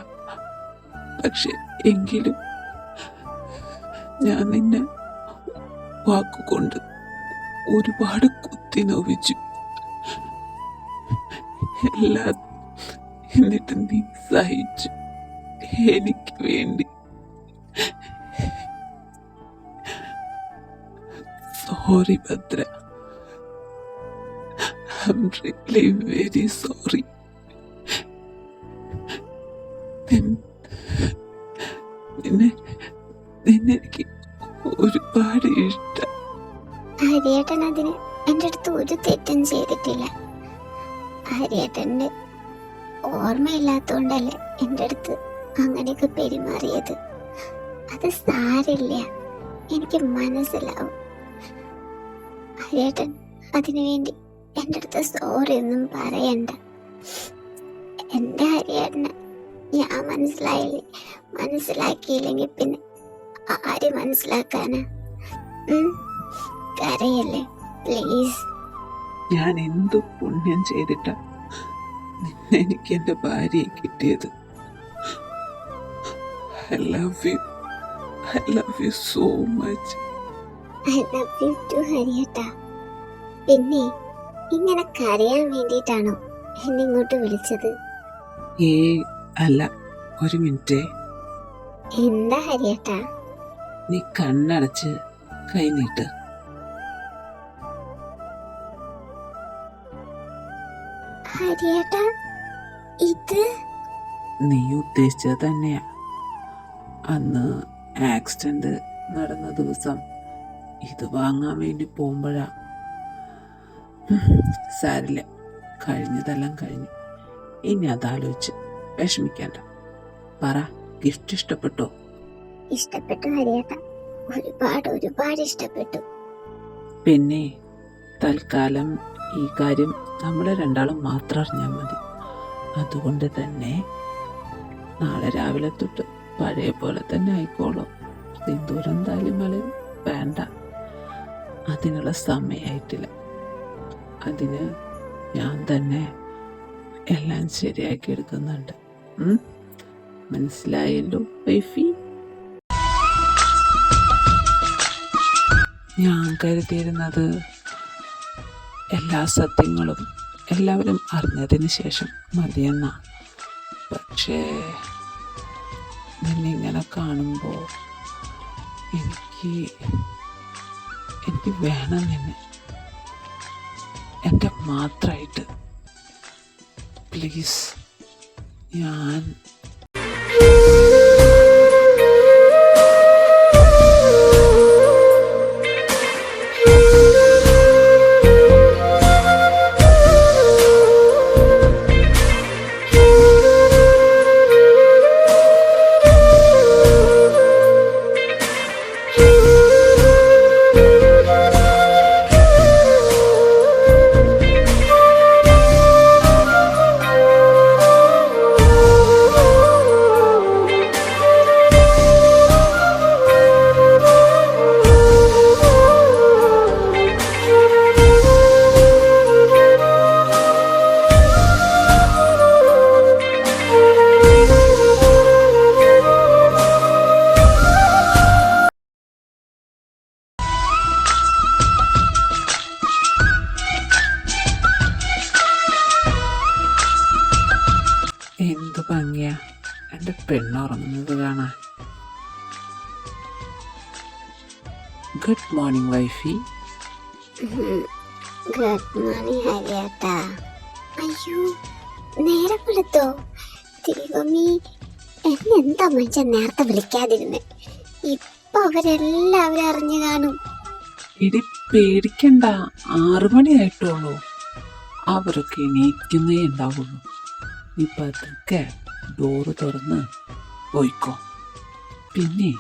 പക്ഷെ എങ്കിലും ഞാൻ നിന്നെ വാക്കുകൊണ്ട് ഒരുപാട് കുത്തി നോവിച്ചു. എന്നിട്ട് നീ സഹിച്ചു എനിക്ക് വേണ്ടി. Sorry Bhadra, I'm really very sorry. നിന്നെ എനിക്ക് ഒരുപാട് ഇഷ്ടം. ഹരിയേട്ടൻ അതിന് എൻ്റെ അടുത്ത് ഒരു തെറ്റും ചെയ്തിട്ടില്ല. ഹരിയേട്ടൻ്റെ ഓർമ്മയില്ലാത്തോണ്ടല്ലേ എൻ്റെ അടുത്ത് അങ്ങനെയൊക്കെ പെരുമാറിയത്. അത് സാരില്ല, എനിക്ക് മനസ്സിലാവും. ഹരിയേട്ടൻ അതിനുവേണ്ടി എൻ്റെ അടുത്ത് സോറി ഒന്നും പറയണ്ട. എൻ്റെ ഹരിയേട്ടനെ ഞാൻ മനസ്സിലാക്കിയില്ലെങ്കിൽ പിന്നെ ആര് മനസ്സിലാക്കാനാ? കരയല്ലേ പ്ലീസ്. ഞാൻ എന്തു പുണ്യം ചെയ്തിട്ടാ നിന്നെ എനിക്ക് എൻ്റെ ഭാര്യയെ കിട്ടിയത്. I love you so much. I love you too ഹരിയേട്ടാ. പിന്നെ ഇങ്ങനെ കരയാൻ വേണ്ടിയിട്ടാണോ എന്നെ ഇങ്ങോട്ട് വിളിച്ചത്? അല്ല, ഒരു മിനിറ്റ്. എന്താ ഹരിയേട്ടാ? നീ കണ്ണടച്ച് കൈ നീട്ട്. ഹരിയേട്ടാ, ഇത് നീ ഉദ്ദേശിച്ചത് തന്നെയാ. അന്ന് ആക്സിഡന്റ് നടന്ന ദിവസം ഇത് വാങ്ങാൻ വേണ്ടി പോകുമ്പോഴാ. സാരില്ല, കഴിഞ്ഞതെല്ലാം കഴിഞ്ഞു. ഇനി അതാലോചിച്ച് വിഷമിക്കണ്ട. പറ, ഗിഫ്റ്റ് ഇഷ്ടപ്പെട്ടോ? ഇഷ്ടപ്പെട്ടു ഹരിയേട്ടാ, ഒരുപാട് ഇഷ്ടപ്പെട്ടു. പിന്നെ തൽക്കാലം ഈ കാര്യം നമ്മൾ രണ്ടാളും മാത്രം അറിഞ്ഞാൽ മതി. അതുകൊണ്ട് തന്നെ നാളെ രാവിലെ തൊട്ട് പഴയ പോലെ തന്നെ ആയിക്കോളും. സിന്ദൂരം താലിമലയും വേണ്ട, അതിനുള്ള സമയമായിട്ടില്ല. അതിന് ഞാൻ തന്നെ എല്ലാം ശരിയാക്കി എടുക്കുന്നുണ്ട്. മനസ്സിലായല്ലോ വൈഫി? ഞാൻ കരുതിയിരുന്നത് എല്ലാ സത്യങ്ങളും എല്ലാവരും അറിഞ്ഞതിന് ശേഷം മതിയെന്ന. പക്ഷേ നിന്നെ ഇങ്ങനെ കാണുമ്പോൾ എനിക്ക് വേണം നിന്നെ, എൻ്റെ മാത്രമായിട്ട്. പ്ലീസ്. ഞാൻ എന്ത് ഭംഗിയാ എൻ്റെ പെണ്ണുറങ്ങുന്നത് കാണാൻ. Good morning wifey. Good morning ഹരിയേട്ടാ. അയ്യോ, നേരെ വിളിത്തോ? ദൈവമേ, എന്നെന്താ മനുഷ്യൻ നേരത്തെ വിളിക്കാതിരുന്നേ? ഇപ്പൊ അവരെല്ലാവരും അറിഞ്ഞു കാണും. ഇടി പേടിക്കണ്ട, 6 മണിയായിട്ടുള്ളൂ. അവരൊക്കെ എണീക്കുന്നേ ഉണ്ടാവുള്ളൂ. നീ പതുക്കെ ഡോറ് തുറന്ന് പോയിക്കോ. പിന്നെ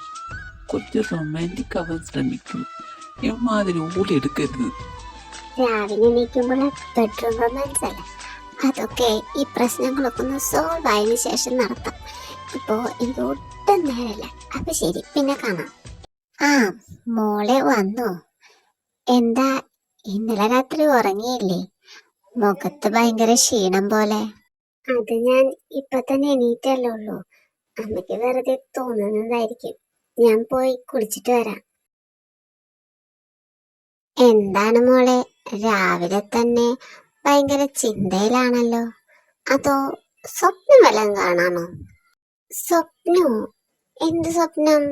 കുറച്ച് റൊമാൻറ്റിക് ആവാൻ ശ്രമിക്കും. എമ്മാതിരി ഓടിയെടുക്കരുത്. രാവിലെ എണീക്കുമ്പോൾ ബെഡ്റൂം റൊമാൻസ് അല്ല, അതൊക്കെ ഈ പ്രശ്നങ്ങളൊക്കെ ഒന്ന് സോൾവ് ആയതിനു ശേഷം നടത്താം. ഇപ്പോ എനിക്ക് ഒട്ടും നേരമില്ല. അപ്പൊ ശരി, പിന്നെ കാണാം. ആ, മോളെ വന്നു. എന്താ ഇന്നലെ രാത്രി ഉറങ്ങിയില്ലേ? മുഖത്ത് ഭയങ്കര ക്ഷീണം പോലെ. അത് ഞാൻ ഇപ്പൊ തന്നെ എണീറ്റല്ലേ ഉള്ളൂ. അമ്മയ്ക്ക് വെറുതെ തോന്നുന്നതായിരിക്കും. ഞാൻ പോയി കുളിച്ചിട്ട് വരാം. എന്താണ് മോളെ, രാവിലെ തന്നെ ഭയങ്കര ചിന്തയിലാണല്ലോ? അതോ സ്വപ്നം വല്ലതും കാണാണോ? സ്വപ്നോ? എന്ത് സ്വപ്നം?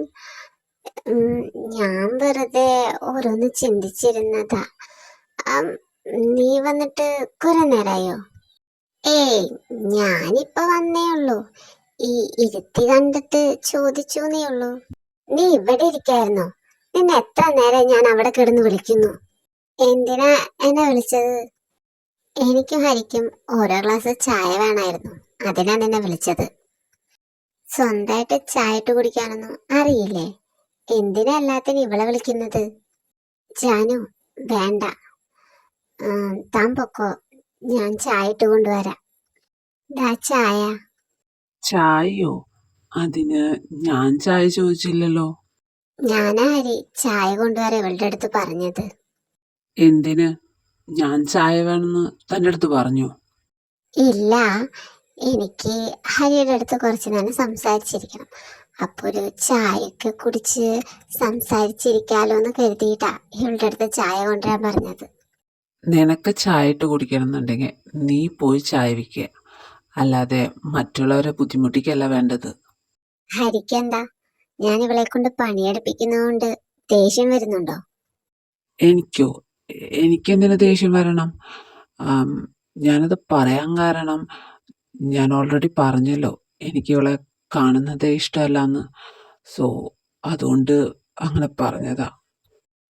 ഞാൻ വെറുതെ ഓരോന്ന് ചിന്തിച്ചിരുന്നതാ. നീ വന്നിട്ട് കുറെ നേരായോ? ഏയ്, ഞാനിപ്പൊ വന്നേ ഉള്ളൂ. ഈ ഇരുത്തി കണ്ടിട്ട് ചോദിച്ചൂന്നേ ഉള്ളൂ. നീ ഇവിടെ ഇരിക്കായിരുന്നോ? നിന്നെ എത്ര നേരം ഞാൻ അവിടെ കിടന്ന് വിളിക്കുന്നു. എന്തിനാ എന്നെ വിളിച്ചത്? എനിക്കും ഹരിക്കും ഓരോ ഗ്ലാസ് ചായ വേണമായിരുന്നു. അതിനാ നിന്നെ വിളിച്ചത്. സ്വന്തമായിട്ട് ചായ ഇട്ട് കുടിക്കാനൊന്നും അറിയില്ലേ? എന്തിനാ എല്ലാത്തിനും ഇവളെ വിളിക്കുന്നത്? ജാനു, വേണ്ട. താൻ പൊക്കോ, ഞാൻ ചായ ഇട്ട് കൊണ്ടുവരാം. ദാ ചായ. ചായയോ? അതിന് ഞാൻ ചായ ചോദിച്ചില്ലല്ലോ. ഞാനാ ഹരി ചായ കൊണ്ടുവരാൻ ഇവളുടെ അടുത്ത് പറഞ്ഞത്. എന്തിന്? ഞാൻ ചായ വേണമെന്ന് തൻ്റെ അടുത്ത് പറഞ്ഞു? ഇല്ല, എനിക്ക് ഹരിയുടെ അടുത്ത് കുറച്ചു നേരം സംസാരിച്ചിരിക്കണം. അപ്പൊ ഒരു ചായയൊക്കെ കുടിച്ച് സംസാരിച്ചിരിക്കാലോ എന്ന് കരുതിയിട്ടാ ഇവളുടെ അടുത്ത് ചായ കൊണ്ടുവരാൻ പറഞ്ഞത്. നിനക്ക് ചായ ഇട്ട് കുടിക്കണം എന്നുണ്ടെങ്കിൽ നീ പോയി ചായ വയ്ക്കുക, അല്ലാതെ മറ്റുള്ളവരെ ബുദ്ധിമുട്ടിക്കല്ല വേണ്ടത്. ഹരിക്കെന്താ, ഞാൻ ഇവളെ കൊണ്ട് പണിയെടുപ്പിക്കുന്നതുകൊണ്ട് ദേഷ്യം വരുന്നുണ്ടോ? എനിക്കോ? എനിക്കെന്തിനു ദേഷ്യം വരണം? ഞാനത് പറയാൻ കാരണം, ഞാൻ ഓൾറെഡി പറഞ്ഞല്ലോ എനിക്ക് ഇവളെ കാണുന്നതേ ഇഷ്ടമല്ലെന്ന്. സോ അതുകൊണ്ട് അങ്ങനെ പറഞ്ഞതാ.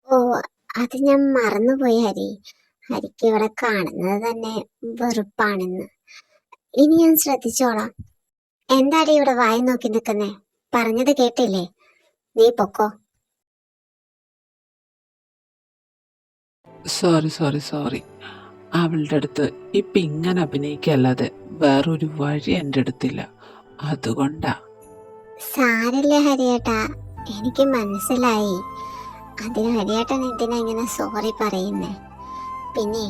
ഓ, അത് ഞാൻ മറന്നുപോയി ഹരി. ഹരിക്ക് ഇവിടെ കാണുന്നത് തന്നെ വെറുപ്പാണെന്ന്. ഇനി ഞാൻ ശ്രദ്ധിച്ചോളാം. എന്താടി ഇവിടെ വായി നോക്കി നിൽക്കുന്നേ? പറഞ്ഞത് കേട്ടില്ലേ? നീ പൊക്കോ. സോറി. അവളുടെ അടുത്ത് ഇപ്പം ഇങ്ങനെ അഭിനയിക്കല്ലാതെ വേറൊരു വഴി എൻ്റെ അടുത്തില്ല. അതുകൊണ്ടാ. സാരില്ല ഹരിയേട്ടാ, എനിക്ക് മനസ്സിലായി. അതിന് ഹരിയേട്ടൻ എന്തിനാ ഇങ്ങനെ സോറി പറയുന്നേ? പിന്നെ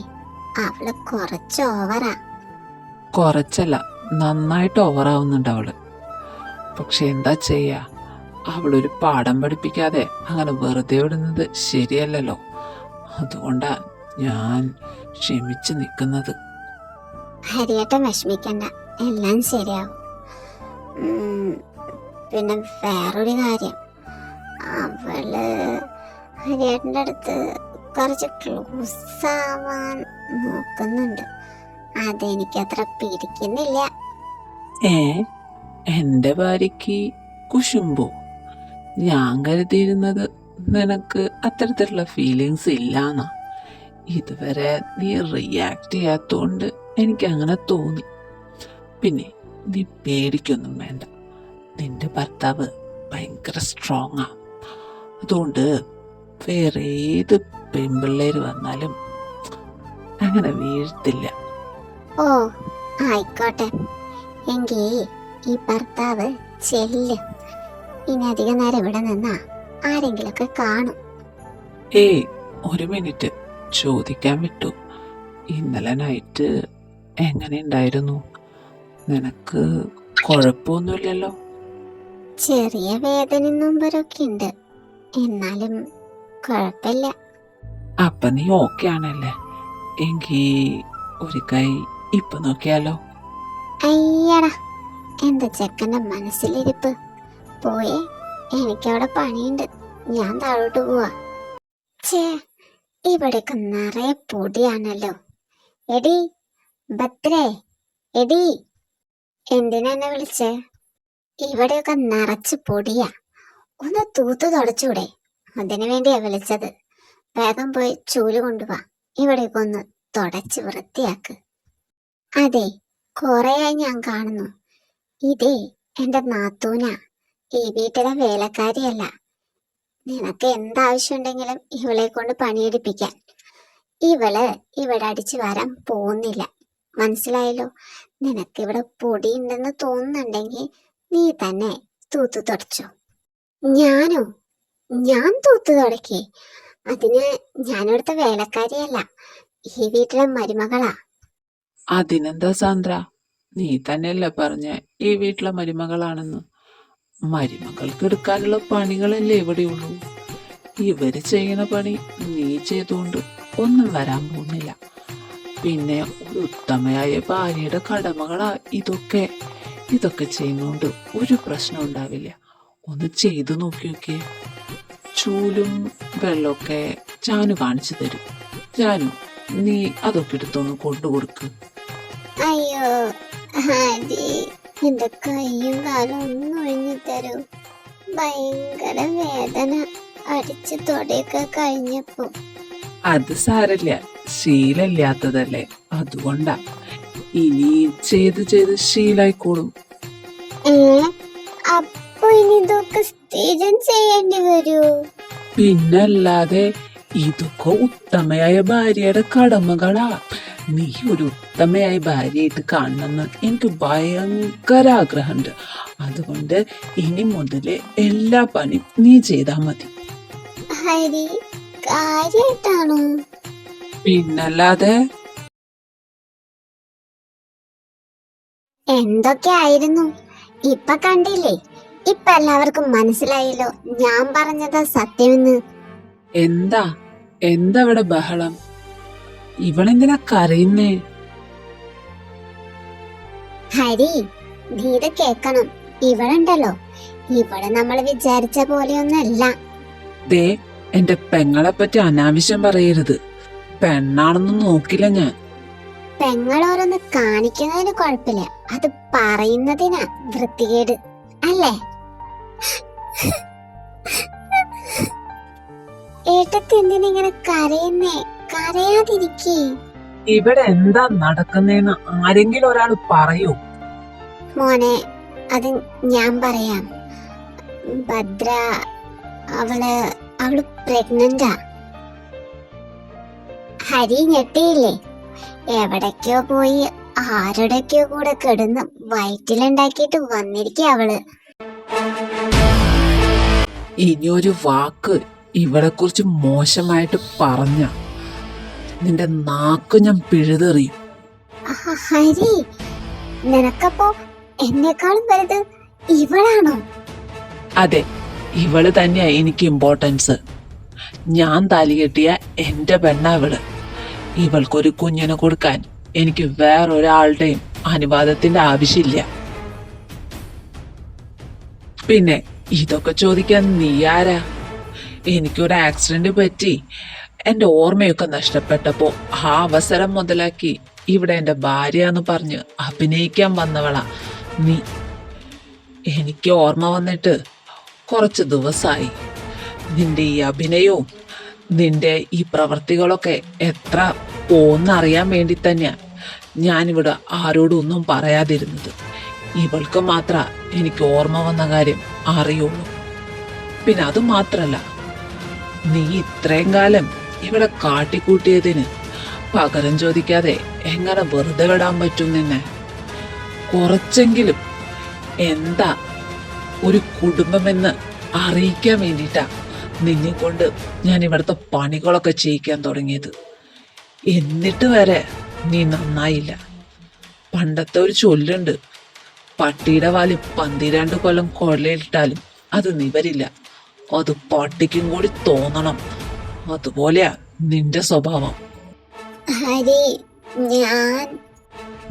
അവള് കുറച്ച് ഓവറാ. കുറച്ചല്ല, നന്നായിട്ട് ഓവറാവുന്നുണ്ട് അവള്. പക്ഷെ എന്താ ചെയ്യാ, അവളൊരു പാഠം പഠിപ്പിക്കാതെ അങ്ങനെ വെറുതെ വിടുന്നത് ശരിയല്ലല്ലോ. അതുകൊണ്ടാ ഞാൻ ക്ഷമിച്ചു നിൽക്കുന്നത്. ഹരിയേട്ടൻ വിഷമിക്കണ്ട, എല്ലാം ശരിയാവും. പിന്നെ വേറൊരു കാര്യം, അവള് ഹരിയേട്ടൻ്റെ അടുത്ത് കുറച്ച് ക്ലോസ് ആവാൻ നോക്കുന്നുണ്ട്. അതെനിക്കത്ര പിടിക്കുന്നില്ല. എന്റെ ഭാര്യയ്ക്ക് കുശുമ്പോ? ഞാൻ കരുതിയിരുന്നത് നിനക്ക് അത്തരത്തിലുള്ള ഫീലിങ്സ് ഇല്ലാന്നാ. ഇതുവരെ നീ റിയാക്ട് ചെയ്യാത്തോണ്ട് എനിക്ക് അങ്ങനെ തോന്നി. പിന്നെ നീ പേടിക്കൊന്നും വേണ്ട, നിന്റെ ഭർത്താവ് ഭയങ്കര സ്ട്രോങ്ങാ. അതുകൊണ്ട് വേറെ ഏത് പെൺപിള്ളേര് വന്നാലും അങ്ങനെ വീഴ്ത്തില്ല. ഓ ആയിക്കോട്ടെ, എങ്കി ഈ ഭർത്താവ് ചെല്ല്. ഇനി അധിക നേരം ഇവിടെ നിന്നാ ആരെങ്കിലൊക്കെ കാണും. ഒരു മിനിറ്റ്, ചോദിക്കാൻ വിട്ടു. ഇന്നലെ നൈറ്റ് എങ്ങനെ ഉണ്ടായിരുന്നു? നിനക്ക് കുഴപ്പമൊന്നുമില്ലല്ലോ? ചെറിയ വേദനയും നൊമ്പരൊക്കെ ഉണ്ട്, എന്നാലും കുഴപ്പമില്ല. അപ്പൊ നീ ഓക്കെ ആണല്ലേ? എങ്കി ഒരു കൈ ഇപ്പൊ നോക്കിയാലോ? അയ്യടാ, എന്റെ ചെക്കന്റെ മനസ്സിലിരിപ്പ്. പോയേ, എനിക്കവിടെ പണിയുണ്ട്, ഞാൻ താഴോട്ട് പോവാ. ഛേ, ഇവിടെയൊക്കെ നിറയെ പൊടിയാണല്ലോ. എടി ഭദ്രേ, എടി, എന്തിനാ എന്നെ വിളിച്ചേ? ഇവിടെയൊക്കെ നിറച്ച് പൊടിയാ, ഒന്ന് തൂത്തു തുടച്ചൂടെ? അതിനു വേണ്ടിയാ വിളിച്ചത്. വേഗം പോയി ചൂല് കൊണ്ടുപോവാ, ഇവിടെയൊക്കെ ഒന്ന് തുടച്ച് വൃത്തിയാക്ക്. അതെ, കൊറേയായി ഞാൻ കാണുന്നു. ഇതേ എന്റെ നാത്തൂനാ, ഈ വീട്ടിലെ വേലക്കാരിയല്ല. നിനക്ക് എന്താവശ്യമുണ്ടെങ്കിലും ഇവളെ കൊണ്ട് പണിയെടുപ്പിക്കാൻ. ഇവള് ഇവിടെ അടിച്ചു വരാൻ പോകുന്നില്ല, മനസ്സിലായല്ലോ? നിനക്കിവിടെ പൊടിയുണ്ടെന്ന് തോന്നുന്നുണ്ടെങ്കിൽ നീ തന്നെ തൂത്തു തുടച്ചോ. ഞാനോ? ഞാൻ തൂത്തു തുടക്കേ? അതിന് ഞാനിവിടുത്തെ വേലക്കാരിയല്ല, ഈ വീട്ടിലെ മരുമകളാ. അതിനെന്താ സാന്ദ്ര, നീ തന്നെയല്ലേ പറഞ്ഞ ഈ വീട്ടിലെ മരുമകളാണെന്ന്? മരുമകൾക്ക് എടുക്കാനുള്ള പണികളല്ലേ ഇവിടെയുള്ളൂ. ഇവര് ചെയ്യുന്ന പണി നീ ചെയ്തുകൊണ്ട് ഒന്നും വരാൻ പോകുന്നില്ല. പിന്നെ ഒരു ഉത്തമയായ ഭാര്യയുടെ കടമകളാ ഇതൊക്കെ. ഇതൊക്കെ ചെയ്യുന്നോണ്ട് ഒരു പ്രശ്നം ഉണ്ടാവില്ല. ഒന്ന് ചെയ്തു നോക്കിയൊക്കെ. ചൂലും വെള്ളമൊക്കെ ജാനു കാണിച്ചു തരും. ജാനു, നീ അതൊക്കെ എടുത്തൊന്ന് കൊണ്ടുകൊടുക്ക്. അയ്യോ ഹരി, എന്റെ കയ്യും കാലും ഒന്നും ഒഴിഞ്ഞു തരൂ. ഭയങ്കര വേദന, അടിച്ചു തൊടയൊക്കെ കഴിഞ്ഞപ്പോ. അത് സാരല്ല, ശീലമില്ലാത്തതല്ലേ, അതുകൊണ്ടാ. ഇനി ചെയ്ത് ചെയ്ത് ശീലായിക്കോളും. അപ്പൊ ഇനി ഇതൊക്കെ സ്ഥിരം ചെയ്യേണ്ടി വരൂ? പിന്നല്ലാതെ, ഇതൊക്കെ ഉത്തമയായ ഭാര്യയുടെ കടമകളാ. നീ ഒരു ഉത്തമയായ ഭാര്യയായിട്ട് കാണണമെന്ന് എനിക്ക് ഭയങ്കര ആഗ്രഹമുണ്ട്. അതുകൊണ്ട് ഇനി മുതല് എല്ലാ പണിയും നീ ചെയ്താ മതി. ഹരി, കാര്യായിട്ടാണോ? പിന്നല്ലാതെ. എന്തൊക്കെയായിരുന്നു? ഇപ്പൊ കണ്ടില്ലേ? ഇപ്പൊ എല്ലാവർക്കും മനസ്സിലായല്ലോ ഞാൻ പറഞ്ഞതാ സത്യമെന്ന്. എന്താ എന്താ ഇവിടെ ബഹളം? ഇവളെന്തിനാ കരയുന്നേ? ഹരി, നീ ഇത് കേക്കണം. ഇവളുണ്ടല്ലോ, ഇവള് നമ്മൾ വിചാരിച്ച പോലെയൊന്നല്ല. ദേ, എന്റെ പെങ്ങളെ പറ്റി അനാവശ്യം പറയരുത്. പെണ്ണാണെന്ന് നോക്കില്ല ഞാൻ. പെങ്ങളോരൊന്ന് കാണിക്കുന്നതിന് കുഴപ്പമില്ല, അത് പറയുന്നതിനാ വൃത്തികേട്, അല്ലേ? ഏട്ടത്തി എന്തിനിങ്ങനെ കരയുന്നേ? കരയാതിരിക്കേ. ഇവിടെ എന്താ നടക്കുന്നേന്ന് ആരെങ്കിലും ഒരാൾ പറയൂ. മോനെ, അത് ഞാൻ പറയാം. ഭദ്ര, അവള് പ്രഗ്നന്റാ. ഹരി ഞെട്ടിയില്ലേ? എവിടേക്കോ പോയി ആരുടെക്കോ കൂടെ കിടന്ന് വയറ്റിലുണ്ടാക്കിയിട്ട് വന്നിരിക്കുക അവള്. ഇനിയൊരു വാക്ക് ഇവളെ കുറിച്ച് മോശമായിട്ട് പറഞ്ഞ നിന്റെ നാക്ക് ഞാൻ പിഴുതെറിയും. ഹരി, നിനക്കപ്പോ എന്നെക്കാളും വലുത് ഇവളാണോ? അതെ, ഇവള് തന്നെയാ എനിക്ക് ഇമ്പോർട്ടൻസ്. ഞാൻ താലി കെട്ടിയ എന്റെ പെണ്ണ ഇവള്. ഇവൾക്കൊരു കുഞ്ഞിനെ കൊടുക്കാൻ എനിക്ക് വേറൊരാളുടെയും അനുവാദത്തിന്റെ ആവശ്യമില്ല. പിന്നെ ഇതൊക്കെ ചോദിക്കാൻ നീ ആരാ? എനിക്കൊരു ആക്സിഡന്റ് പറ്റി എന്റെ ഓർമ്മയൊക്കെ നഷ്ടപ്പെട്ടപ്പോ ആ അവസരം മുതലാക്കി ഇവിടെ എന്റെ ഭാര്യ എന്ന് പറഞ്ഞ് അഭിനയിക്കാൻ വന്നവളാ നീ. എനിക്ക് ഓർമ്മ വന്നിട്ട് കുറച്ച് ദിവസമായി. നിന്റെ ഈ അഭിനയവും നിന്റെ ഈ പ്രവർത്തികളൊക്കെ എത്ര പോന്നറിയാൻ വേണ്ടി തന്നെയാ ഞാനിവിടെ ആരോടും ഒന്നും പറയാതിരുന്നത്. ഇവൾക്ക് മാത്ര എനിക്ക് ഓർമ്മ വന്ന കാര്യം അറിയുള്ളൂ. പിന്നെ അത് മാത്രല്ല, നീ ഇത്രയും കാലം ഇവിടെ കാട്ടിക്കൂട്ടിയതിന് പകരം ചോദിക്കാതെ എങ്ങനെ വെറുതെ വിടാൻ പറ്റും നിന്നെ? കുറച്ചെങ്കിലും എന്താ ഒരു കുടുംബമെന്ന് അറിയിക്കാൻ വേണ്ടിയിട്ടാ നിന്നെ കൊണ്ട് ഞാൻ ഇവിടുത്തെ പണികളൊക്കെ ചെയ്യിക്കാൻ തുടങ്ങിയത്. എന്നിട്ട് വരെ നീ നന്നായില്ല. പണ്ടത്തെ ഒരു ചൊല്ലുണ്ട്, പട്ടിയുടെ വാല് 12 കൊല്ലം കൊള്ളയിലിട്ടാലും അത് നിവരില്ല. അത് പട്ടിക്കും കൂടി തോന്നണം. അതുപോലെയാ നിന്റെ സ്വഭാവം. ഹരി, ഞാൻ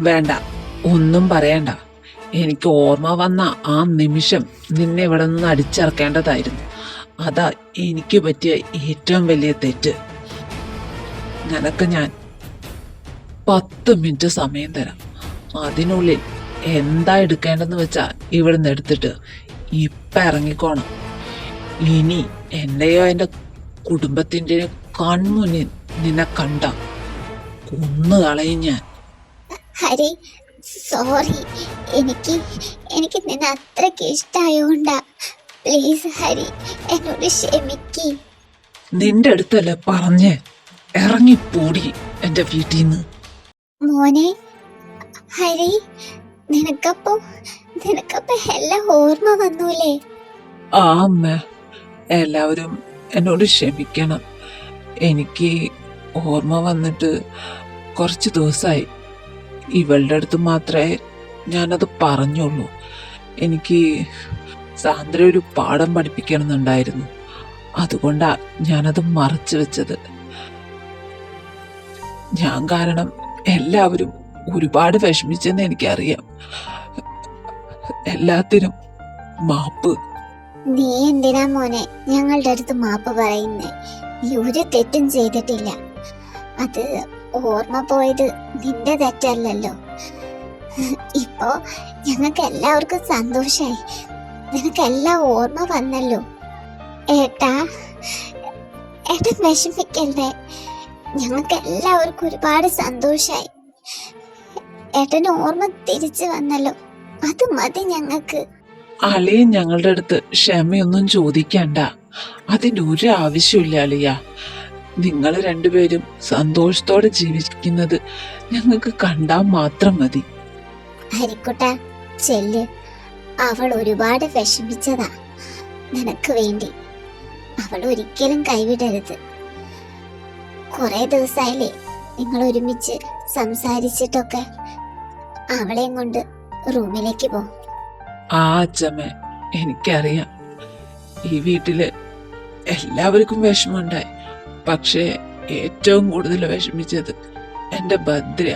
വേണ്ട, ഒന്നും പറയണ്ട. എനിക്ക് ഓർമ്മ വന്ന ആ നിമിഷം നിന്നെ ഇവിടെ നിന്ന് അടിച്ചിറക്കേണ്ടതായിരുന്നു. അതാ എനിക്ക് പറ്റിയ ഏറ്റവും വലിയ തെറ്റ്. നിനക്ക് ഞാൻ 10 മിനിറ്റ് സമയം തരാം. അതിനുള്ളിൽ എന്താ എടുക്കേണ്ടെന്ന് വെച്ചാ ഇവിടുന്ന് എടുത്തിട്ട് ഇപ്പൊ ഇറങ്ങിക്കോണം. ഇനി എന്റെയോ എന്റെ കുടുംബത്തിന്റെയോ കൺമുന്നിൽ നിന്നെ കണ്ട കൊന്നു കളയും ഞാൻ. ഹരി, സോറി. എനിക്ക് എനിക്ക് നിന്നെ അത്രയ്ക്ക് ഇഷ്ടമായോണ്ടാ. പ്ലീസ് ഹരി, എന്നോട് ക്ഷമിക്ക്. നിന്റെ അടുത്തല്ലേ പറഞ്ഞേ ഇറങ്ങിപ്പോടി എന്റെ വീട്ടിൽ നിന്ന്. മോനെ ഹരി, നിനക്കപ്പോ എല്ലാം ഓർമ്മ വന്നൂലേ? ആ അമ്മ, എല്ലാവരും എന്നോട് ക്ഷമിക്കണം. എനിക്ക് ഓർമ്മ വന്നിട്ട് കുറച്ച് ദിവസമായി. ഇവളുടെ അടുത്ത് മാത്രമേ ഞാനത് പറഞ്ഞുള്ളൂ. എനിക്ക് സാന്ദ്ര ഒരു പാഠം പഠിപ്പിക്കണമെന്നുണ്ടായിരുന്നു. അതുകൊണ്ടാ ഞാനത് മറച്ചു വെച്ചത്. ഞാൻ കാരണം എല്ലാവരും ഒരുപാട് വിഷമിച്ചെന്ന് എനിക്കറിയാം. എല്ലാത്തിനും മാപ്പ്. നീ എന്തിനാ മോനെ ഞങ്ങളുടെ അടുത്ത് മാപ്പ് പറയുന്നേ? നീ ഒരു തെറ്റും ചെയ്തിട്ടില്ല. അത് ഓർമ്മ പോയത് നിന്റെ തെറ്റല്ലല്ലോ. ഇപ്പോ ഞങ്ങൾക്ക് എല്ലാവർക്കും സന്തോഷായി. നിനക്കെല്ലാം ഓർമ്മ വന്നല്ലോ. ഏട്ടാ വിഷമിക്കല്ലേ. ഞങ്ങൾക്ക് എല്ലാവർക്കും ഒരുപാട് സന്തോഷായി. ഏട്ടന് ഓർമ്മ തിരിച്ചു വന്നല്ലോ, അത് മതി ഞങ്ങൾക്ക്. അളിയൻ ഞങ്ങളുടെ അടുത്ത് ക്ഷമയൊന്നും ചോദിക്കണ്ട. അതിന്റെ ഒരു ആവശ്യമില്ല അളിയ. നിങ്ങൾ രണ്ടുപേരും സന്തോഷത്തോടെ ജീവിക്കുന്നത് ഞങ്ങൾക്ക് കണ്ടാൽ മാത്രം മതി. ഹരിക്കുട്ട, ചെല്ല്. അവൾ ഒരുപാട് വിഷമിച്ചതാ നിനക്ക് വേണ്ടി. അവൾ ഒരിക്കലും കൈവിടരുത്. കുറെ ദിവസമായില്ലേ നിങ്ങൾ ഒരുമിച്ച് സംസാരിച്ചിട്ടൊക്കെ. അവളെയും കൊണ്ട് റൂമിലേക്ക് പോ. ആ അച്ഛമ്മ, എനിക്കറിയാം ഈ വീട്ടില് എല്ലാവർക്കും വിഷമമുണ്ടായി. പക്ഷേ ഏറ്റവും കൂടുതൽ വിഷമിച്ചത് എന്റെ ഭദ്ര.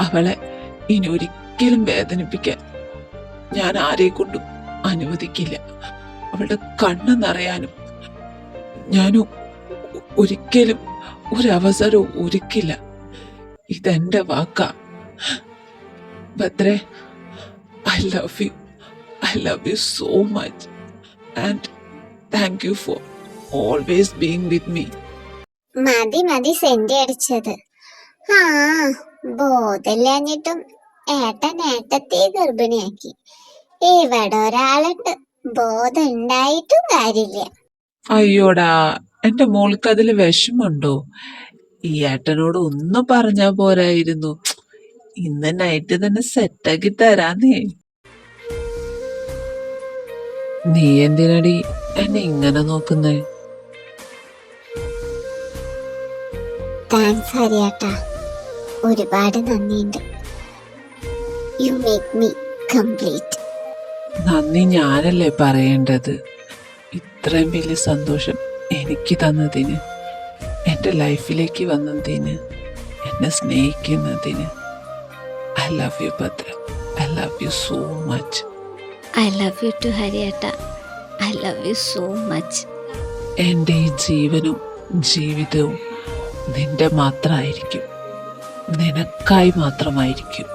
അവളെ ഇനി ഒരിക്കലും വേദനിപ്പിക്കാൻ ഞാൻ ആരെ കൊണ്ടും അനുവദിക്കില്ല. അവളുടെ കണ്ണ് നിറയാനും ഞാൻ ഒരിക്കലും ഒരവസരവും ഒരുക്കില്ല. ഇതെന്റെ വാക്കാ. ഭദ്രേ, I love you. I love you so much. And thank you for always being with me. മതി സെന്റി അടിച്ചത്. ആ, ബോധമില്ലാഞ്ഞിട്ടും ഏട്ടത്തെ ഗർഭിണിയാക്കി. ഇവിടെ ഒരാളുണ്ട്, ബോധം ഉണ്ടായിട്ടും കാര്യമില്ല. അയ്യോടാ, എന്റെ മോൾക്ക് അതിൽ വിഷമുണ്ടോ? ഈ ഏട്ടനോട് ഒന്ന് പറഞ്ഞാ പോരായിരുന്നു. ഇന്ന് നൈറ്റ് തന്നെ സെറ്റാക്കി തരാന്നേ. നീ എന്തിനടി എന്നെ ഇങ്ങനെ നോക്കുന്നേ? താങ്ക്സ് ഹരിയേട്ടാ, ഒരുപാട് നന്ദിയുണ്ട്. You make me complete. നന്ദി ഞാനല്ലേ പറയേണ്ടത്? ഇത്രയും വലിയ സന്തോഷം എനിക്ക് തന്നതിന്. എൻ്റെ ലൈഫിലേക്ക് വന്നതിന്, എന്നെ സ്നേഹിക്കുന്നതിന്. I love you Bhadra. I love you so much. I love you too ഹരിയേട്ട. I love you so much. എൻ്റെ ഈ ജീവനും ജീവിതവും നിന്റെ മാത്രമായിരിക്കും, നിനക്കായി മാത്രമായിരിക്കും.